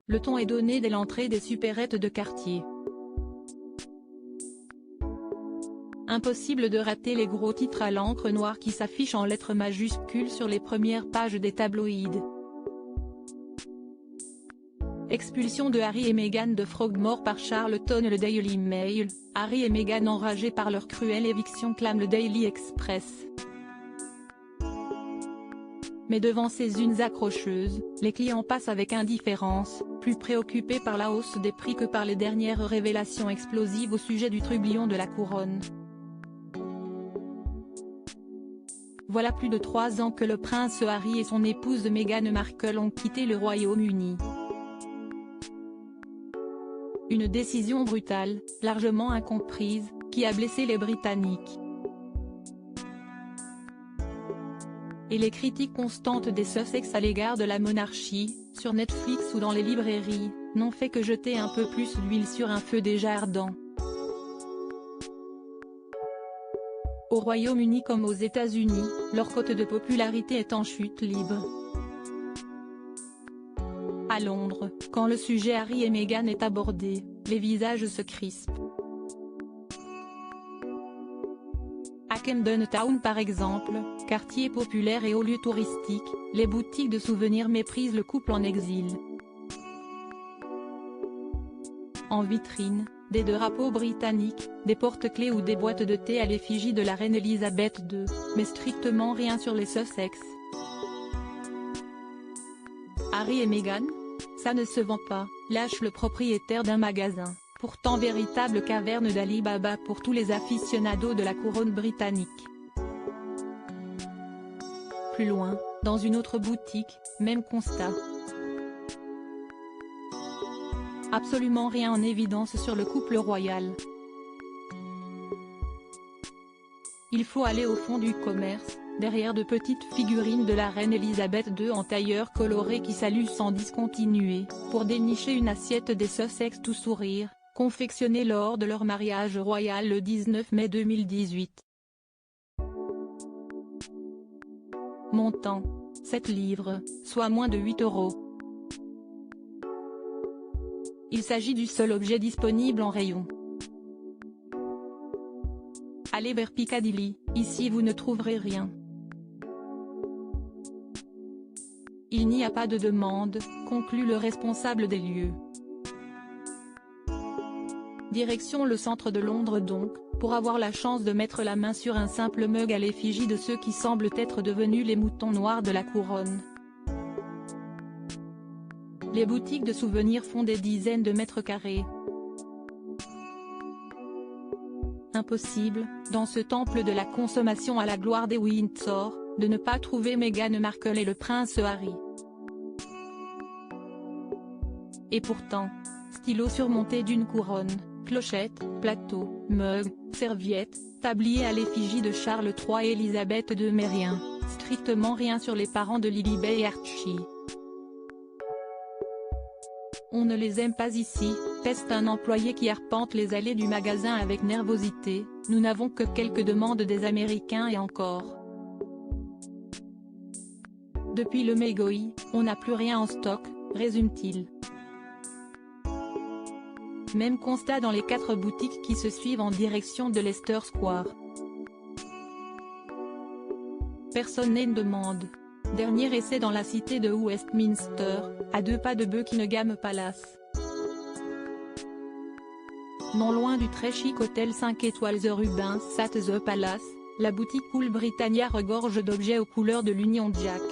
le ton est donné dès l'entrée des supérettes de quartier. Impossible de rater les gros titres à l'encre noire qui s'affichent en lettres majuscules sur les premières pages des tabloïds. Expulsion de Harry et Meghan de Frogmore par Charlton. Le Daily Mail, Harry et Meghan enragés par leur cruelle éviction, clame le Daily Express. Mais devant ces unes accrocheuses, les clients passent avec indifférence, plus préoccupés par la hausse des prix que par les dernières révélations explosives au sujet du trublion de la couronne. Voilà plus de 3 ans que le prince Harry et son épouse Meghan Markle ont quitté le Royaume-Uni. Une décision brutale, largement incomprise, qui a blessé les Britanniques. Et les critiques constantes des Sussex à l'égard de la monarchie, sur Netflix ou dans les librairies, n'ont fait que jeter un peu plus d'huile sur un feu déjà ardent. Au Royaume-Uni comme aux États-Unis, leur cote de popularité est en chute libre. À Londres, quand le sujet Harry et Meghan est abordé, les visages se crispent. À Camden Town par exemple, quartier populaire et haut lieu touristique, les boutiques de souvenirs méprisent le couple en exil. En vitrine, des drapeaux britanniques, des porte-clés ou des boîtes de thé à l'effigie de la reine Elisabeth II, mais strictement rien sur les Sussex. Harry et Meghan ? Ça ne se vend pas, lâche le propriétaire d'un magasin, pourtant véritable caverne d'Ali Baba pour tous les aficionados de la couronne britannique. Plus loin, dans une autre boutique, même constat. Absolument rien en évidence sur le couple royal. Il faut aller au fond du commerce, derrière de petites figurines de la reine Elisabeth II en tailleur coloré qui saluent sans discontinuer, pour dénicher une assiette des Sussex tout sourire, confectionnée lors de leur mariage royal le 19 mai 2018. Montant : 7 livres, soit moins de 8 €. Il s'agit du seul objet disponible en rayon. Allez vers Piccadilly, ici vous ne trouverez rien. Il n'y a pas de demande, conclut le responsable des lieux. Direction le centre de Londres donc, pour avoir la chance de mettre la main sur un simple mug à l'effigie de ceux qui semblent être devenus les moutons noirs de la couronne. Les boutiques de souvenirs font des dizaines de mètres carrés. Impossible, dans ce temple de la consommation à la gloire des Windsor, de ne pas trouver Meghan Markle et le prince Harry. Et pourtant, stylo surmonté d'une couronne, clochette, plateau, mug, serviette, tablier à l'effigie de Charles III et Elisabeth II, mais rien, strictement rien sur les parents de Lilibet et Archie. On ne les aime pas ici, peste un employé qui arpente les allées du magasin avec nervosité, nous n'avons que quelques demandes des Américains et encore. Depuis le Megoi, on n'a plus rien en stock, résume-t-il. Même constat dans les 4 boutiques qui se suivent en direction de Leicester Square. Personne n'est demande. Dernier essai dans la cité de Westminster, à 2 pas de Buckingham Palace. Non loin du très chic hôtel 5 étoiles The Rubens at the Palace, la boutique Cool Britannia regorge d'objets aux couleurs de l'Union Jack.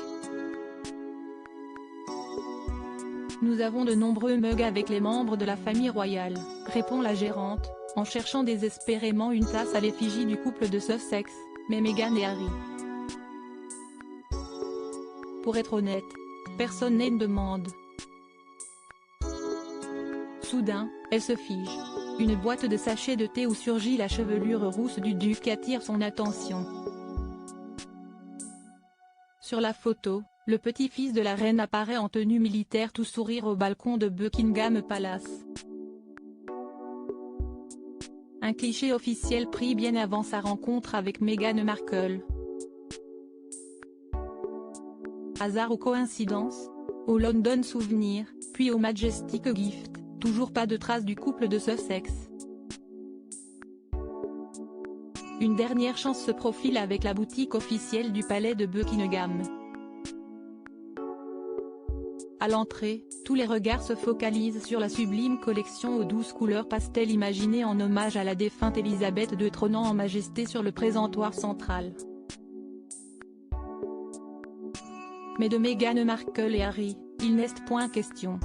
Nous avons de nombreux mugs avec les membres de la famille royale, répond la gérante, en cherchant désespérément une tasse à l'effigie du couple de Sussex, mais Meghan et Harry. Pour être honnête, personne n'est demande. Soudain, elle se fige. Une boîte de sachets de thé où surgit la chevelure rousse du duc attire son attention. Sur la photo, le petit-fils de la reine apparaît en tenue militaire tout sourire au balcon de Buckingham Palace. Un cliché officiel pris bien avant sa rencontre avec Meghan Markle. Hasard ou coïncidence ? au London Souvenir, puis au Majestic Gift, toujours pas de traces du couple de Sussex. Une dernière chance se profile avec la boutique officielle du palais de Buckingham. À l'entrée, tous les regards se focalisent sur la sublime collection aux 12 couleurs pastel imaginée en hommage à la défunte Elisabeth II trônant en majesté sur le présentoir central. Mais de Meghan Markle et Harry, il n'est point question.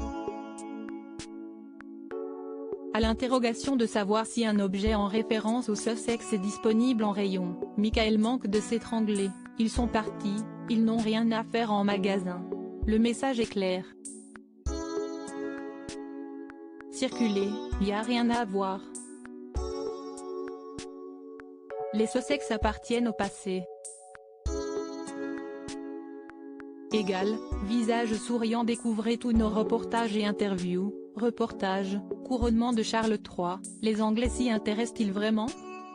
À l'interrogation de savoir si un objet en référence au Sussex est disponible en rayon, Michael manque de s'étrangler, ils sont partis, ils n'ont rien à faire en magasin. Le message est clair. Circulez, y a rien à voir. Les Sussex appartiennent au passé. Égal, visage souriant. Découvrez tous nos reportages et interviews. Reportage, couronnement de Charles III, les Anglais s'y intéressent-ils vraiment?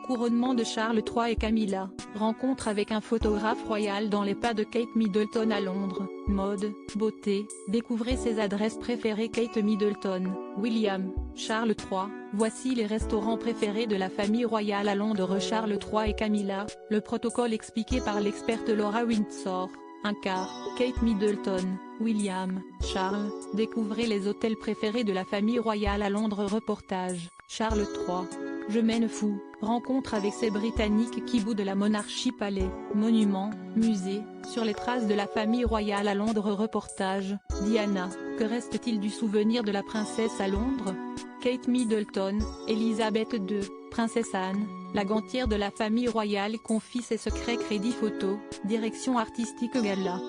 Couronnement de Charles III et Camilla, rencontre avec un photographe royal dans les pas de Kate Middleton à Londres, mode, beauté, découvrez ses adresses préférées. Kate Middleton, William, Charles III, voici les restaurants préférés de la famille royale à Londres. Charles III et Camilla, le protocole expliqué par l'experte Laura Windsor. Un quart, Kate Middleton, William, Charles, découvrez les hôtels préférés de la famille royale à Londres. Reportage, Charles III, je mène fou, rencontre avec ces Britanniques qui bout de la monarchie. Palais, monuments, musées, sur les traces de la famille royale à Londres. Reportage, Diana, que reste-t-il du souvenir de la princesse à Londres? Kate Middleton, Elisabeth II, princesse Anne, la gantière de la famille royale confie ses secrets. Crédit photo, direction artistique gala.